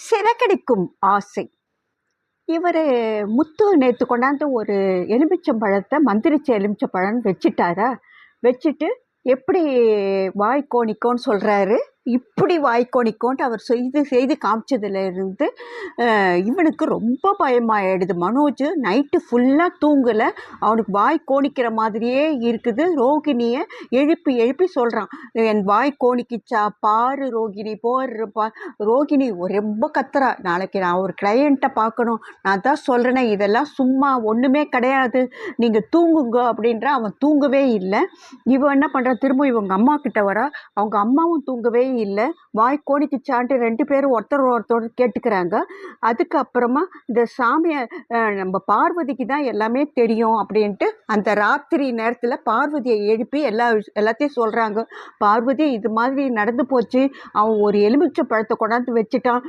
சிறகடிக்கும் ஆசை. இவர் முத்து நேற்று கொண்டாந்து ஒரு எலுமிச்சம்பழத்தை மந்திரிச்ச எலுமிச்சம்பழம்னு வச்சுட்டாரா. வச்சுட்டு எப்படி வாய் கோணிக்கோன்னு சொல்கிறாரு. இப்படி வாய்க்கோணிக்கோன்ட்டு அவர் செய்து செய்து காமிச்சதுலேருந்து இவனுக்கு ரொம்ப பயமாயிடுது. மனோஜ் நைட்டு ஃபுல்லாக தூங்கலை. அவனுக்கு வாய் கோணிக்கிற மாதிரியே இருக்குது. ரோகிணியை எழுப்பி எழுப்பி சொல்கிறான், என் வாய் கோணிக்கிச்சா பாரு ரோகிணி போடுறப்பா. ரோகிணி ரொம்ப கத்துறா, நாளைக்கு நான் ஒரு கிளையண்ட்டை பார்க்கணும், நான் தான் சொல்கிறேனே இதெல்லாம் சும்மா ஒன்றுமே கிடையாது, நீங்கள் தூங்குங்க அப்படின்ற. அவன் தூங்கவே இல்லை. இவன் என்ன பண்ணுறான், திரும்ப இவங்க அம்மா கிட்ட வரா. அவங்க அம்மாவும் தூங்கவே இல்லை. வாய் கோணிக்குச்சான்ட்டு 2 பேரும் ஒருத்தர் கேட்டுக்கிறாங்க. அதுக்கப்புறமா இந்த சாமியார் நம்ம பார்வதிக்கு தான் எல்லாமே தெரியும் அப்படின்ட்டு அந்த ராத்திரி நேரத்தில் பார்வதியை எழுப்பி எல்லாத்தையும் சொல்கிறாங்க. பார்வதி, இது மாதிரி நடந்து போச்சு, அவன் ஒரு எலுமிச்சை பழத்தை கொண்டாந்து வச்சுட்டான்,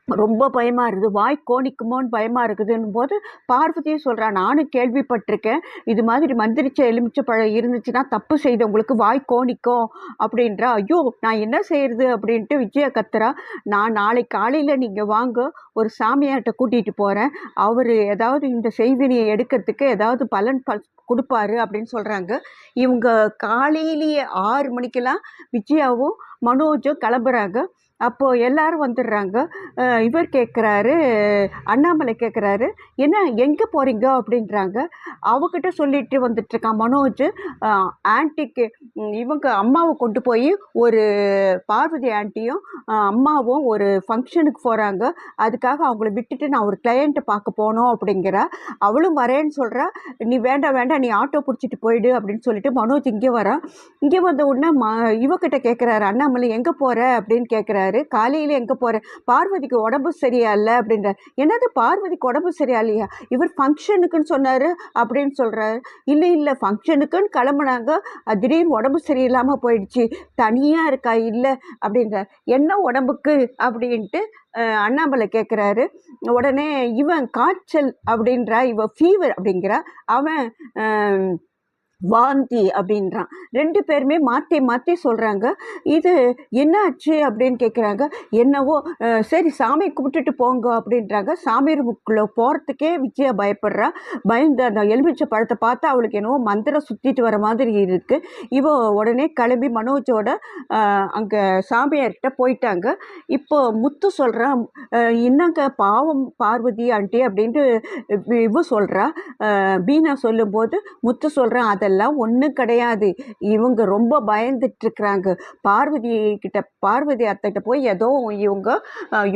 ரொம்ப பயமாக இருக்குது, வாய் கோணிக்குமோன்னு பயமாக இருக்குதுன்னு போது பார்வதியும் சொல்கிறான், நானும் கேள்விப்பட்டிருக்கேன், இது மாதிரி மந்திரிச்ச எலுமிச்சை பழம் இருந்துச்சுன்னா தப்பு செய்தவங்களுக்கு வாய் கோணிக்கும் அப்படின்றா. ஐயோ நான் என்ன செய்கிறது அப்படின்ட்டு விஜயா கத்துறா. நான் நாளைக்கு காலையில் நீங்கள் வாங்க, ஒரு சாமியார்கிட்ட கூட்டிகிட்டு போகிறேன், அவர் ஏதாவது இந்த செய்வினையை எடுக்கிறதுக்கு ஏதாவது பலன் கொடுப்பாரு அப்படின்னு சொல்கிறாங்க. இவங்க காலையிலேயே 6 மணிக்கெல்லாம் விஜயாவும் மனோஜும் கிளம்புறாங்க. அப்போது எல்லாரும் வந்துடுறாங்க. இவர் கேட்குறாரு, அண்ணாமலை கேட்குறாரு, என்ன எங்கே போகிறீங்க அப்படின்றாங்க. அவகிட்ட சொல்லிட்டு வந்துட்டுருக்கான் மனோஜ், ஆன்ட்டிக்கு இவங்க அம்மாவை கொண்டு போய் ஒரு பார்வதி ஆன்ட்டியும் அம்மாவும் ஒரு ஃபங்க்ஷனுக்கு போகிறாங்க, அதுக்காக அவங்கள விட்டுட்டு நான் ஒரு கிளையண்ட்டை பார்க்க போனோம் அப்படிங்கிறா. அவளும் வரேன்னு சொல்கிறா. நீ வேண்டாம் நீ ஆட்டோ பிடிச்சிட்டு போயிடு அப்படின்னு சொல்லிட்டு மனோஜ் இங்கே வரான். இங்கே வந்த உடனே இவக்கிட்ட கேட்குறாரு, அண்ணாமலை எங்கே போகிற அப்படின்னு கேட்குறாரு. காலையில் எங்கே போகிறேன், பார்வதிக்கு உடம்பு சரியா இல்லை அப்படின்ற. என்னது பார்வதிக்கு உடம்பு சரியா இல்லையா, இவர் ஃபங்க்ஷனுக்குன்னு சொன்னார் அப்படின்னு சொல்கிறாரு. இல்லை ஃபங்க்ஷனுக்குன்னு கிளம்புனாங்க, திடீர்னு உடம்பு சரியில்லாமல் போயிடுச்சு, தனியாக இருக்கா இல்லை அப்படின்ற. என்ன உடம்புக்கு அப்படின்ட்டு அண்ணாமலை கேட்குறாரு. உடனே இவன் காய்ச்சல் அப்படின்றா, இவன் ஃபீவர் அப்படிங்கிறா, அவன் வாந்தி அப்படின்றான். 2 பேருமே மாற்றி மாற்றி சொல்கிறாங்க. இது என்னாச்சு அப்படின்னு கேட்குறாங்க. என்னவோ சரி சாமி கும்பிட்டுட்டு போங்க அப்படின்றாங்க. சாமி ரூமுக்குள்ளே போகிறதுக்கே விஜயா பயப்படுறா. பயந்து அந்த எலுமிச்சை பழத்தை பார்த்து அவளுக்கு என்னவோ மந்திரம் சுற்றிட்டு வர மாதிரி இருக்குது. இவ உடனே கிளம்பி மனோஜோட அங்கே சாமியார்கிட்ட போயிட்டாங்க. இப்போ முத்து சொல்கிறான், என்னங்க பாவம் பார்வதி ஆண்டி அப்படின்ட்டு இவ சொல்கிறா. பீனா சொல்லும்போது முத்து சொல்கிறான், அதெல்லாம் ஒன்றும் கிடையாது, இவங்க ரொம்ப பயந்துட்டுருக்குறாங்க. பார்வதி அத்தைகிட்ட போய் ஏதோ இவங்க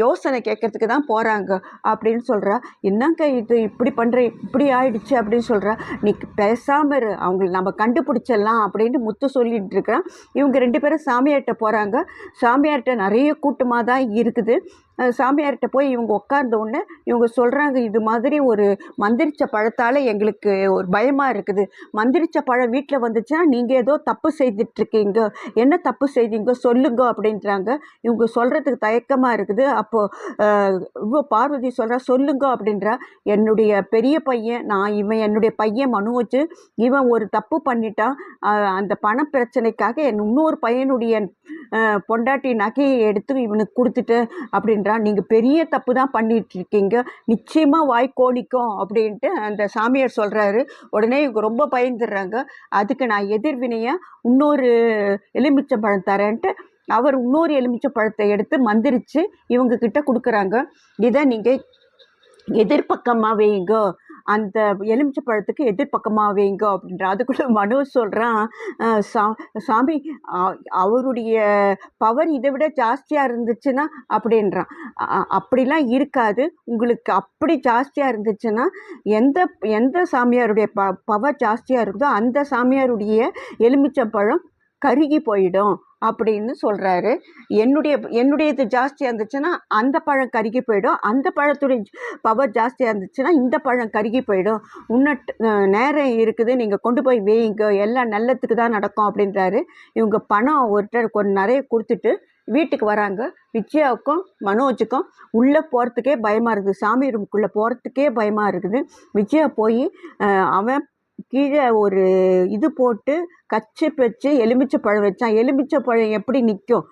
யோசனை கேட்கறதுக்கு தான் போகிறாங்க அப்படின்னு சொல்கிறா. என்னங்க இது இப்படி பண்ணுற, இப்படி ஆயிடுச்சு அப்படின்னு சொல்கிறா. நீ பேசாமல் இரு, அவங்கள நம்ம கண்டுபிடிச்சிடலாம் அப்படின்னு முத்து சொல்லிட்டு இருக்கிறான். இவங்க 2 பேரும் சாமியார்கிட்ட போகிறாங்க. சாமியார்கிட்ட நிறைய கூட்டமாக தான் இருக்குது. சாமியார்கிட்ட போய் இவங்க உட்கார்ந்த உடனே இவங்க சொல்கிறாங்க, இது மாதிரி ஒரு மந்திரிச்ச பழத்தால் எங்களுக்கு ஒரு பயமாக இருக்குது, மந்திரிச்ச பழம் வீட்டில் வந்துச்சுன்னா நீங்கள் ஏதோ தப்பு செய்துட்ருக்கீங்க, என்ன தப்பு செய்தீங்க சொல்லுங்க அப்படின்றாங்க. இவங்க சொல்கிறதுக்கு தயக்கமாக இருக்குது. அப்போது பார்வதி சொல்கிறா, சொல்லுங்க அப்படின்றா. என்னுடைய பெரிய பையன் இவன் என்னுடைய பையன் மனோஜ், இவன் ஒரு தப்பு பண்ணிட்டான், அந்த பண பிரச்சனைக்காக இன்னொரு பையனுடைய பொண்டாட்டி நகையை எடுத்து இவனுக்கு கொடுத்துட்டு அப்படின்றான். நீங்கள் பெரிய தப்பு தான் பண்ணிகிட்ருக்கீங்க, நிச்சயமாக வாய் கோணிக்கும் அப்படின்ட்டு அந்த சாமியார் சொல்கிறாரு. உடனே இவங்க ரொம்ப பயந்துடுறாங்க. அதுக்கு நான் எதிர்வினையாக இன்னொரு எலுமிச்சம்பழம் தரேன்ட்டு அவர் இன்னொரு எலுமிச்சம்பழத்தை எடுத்து மந்திரிச்சு இவங்கக்கிட்ட கொடுக்குறாங்க. இதை நீங்கள் எதிர்பக்கமாக வைங்க, அந்த எலுமிச்சை பழத்துக்கு எதிர்பக்கமாக வைங்க அப்படின்ற. அதுக்குள்ளே மனோஜ் சொல்கிறான், சாமி அவருடைய பவர் இதை விட ஜாஸ்தியாக இருந்துச்சுன்னா அப்படின்றான். அப்படிலாம் இருக்காது, உங்களுக்கு அப்படி ஜாஸ்தியாக இருந்துச்சுன்னா எந்த சாமியாருடைய பவர் ஜாஸ்தியாக இருக்குதோ அந்த சாமியாருடைய எலுமிச்சை பழம் கருகி போயிடும் அப்படின்னு சொல்கிறாரு. என்னுடையது ஜாஸ்தியாக இருந்துச்சுன்னா அந்த பழம் கருகி போயிடும், அந்த பழத்துடைய பவர் ஜாஸ்தியாக இருந்துச்சுன்னா இந்த பழம் கருகி போயிடும், நேரம் இருக்குது, நீங்கள் கொண்டு போய் வேயுங்க, எல்லாம் நல்லத்துக்கு தான் நடக்கும் அப்படின்றாரு. இவங்க பணம் ஒருத்தருக்கு நிறைய கொடுத்துட்டு வீட்டுக்கு வராங்க. விஜயாவுக்கும் மனோஜுக்கும் உள்ளே போகிறதுக்கே பயமாக இருக்குது, சாமி ரூமுக்குள்ளே போகிறதுக்கே பயமாக இருக்குது. விஜயா போய் அவன் கீழே ஒரு இது போட்டு கச்சு வச்சு எலுமிச்சை பழம் வச்சான். எலுமிச்சை பழம் எப்படி நிற்கும்,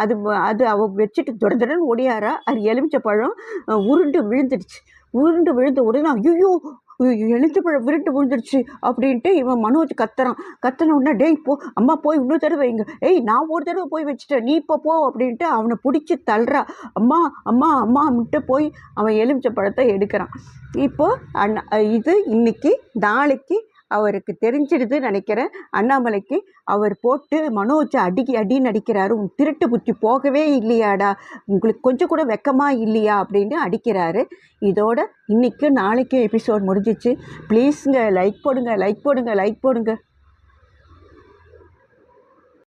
அது அது அவ வச்சுட்டு தொடர்ந்து ஓடியாரா, அது எலுமிச்சை பழம் உருண்டு விழுந்துடுச்சு. உருண்டு விழுந்த உடனே ஐயோ எலுமிச்சைப்பழம் விருண்டு விழுந்துடுச்சு அப்படின்ட்டு இவன் மனோஜ் கத்துன உடனே டேய் போ அம்மா போய் இன்னொரு தடவை வைங்க, ஏய் நான் ஒரு தடவை போய் வச்சுட்டேன் நீ இப்போ போ அப்படின்ட்டு அவனை பிடிச்சி தள்ளுறா. அம்மா அம்மா அம்மான்ட்டு போய் அவன் எலுமிச்சைப்பழத்தை எடுக்கிறான். இப்போது இது இன்னைக்கு நாளைக்கு அவருக்கு தெரிஞ்சிடுதுன்னு நினைக்கிறேன். அண்ணாமலைக்கு அவர் போட்டு மனோஜை அடின்னு அடிக்கிறாரு. உன் திருட்டு புத்தி போகவே இல்லையாடா, உங்களுக்கு கொஞ்சம் கூட வெக்கமாக இல்லையா அப்படின்னு அடிக்கிறாரு. இதோட இன்றைக்கும் நாளைக்கும் எபிசோட் முடிஞ்சிச்சு. ப்ளீஸுங்க லைக் போடுங்க.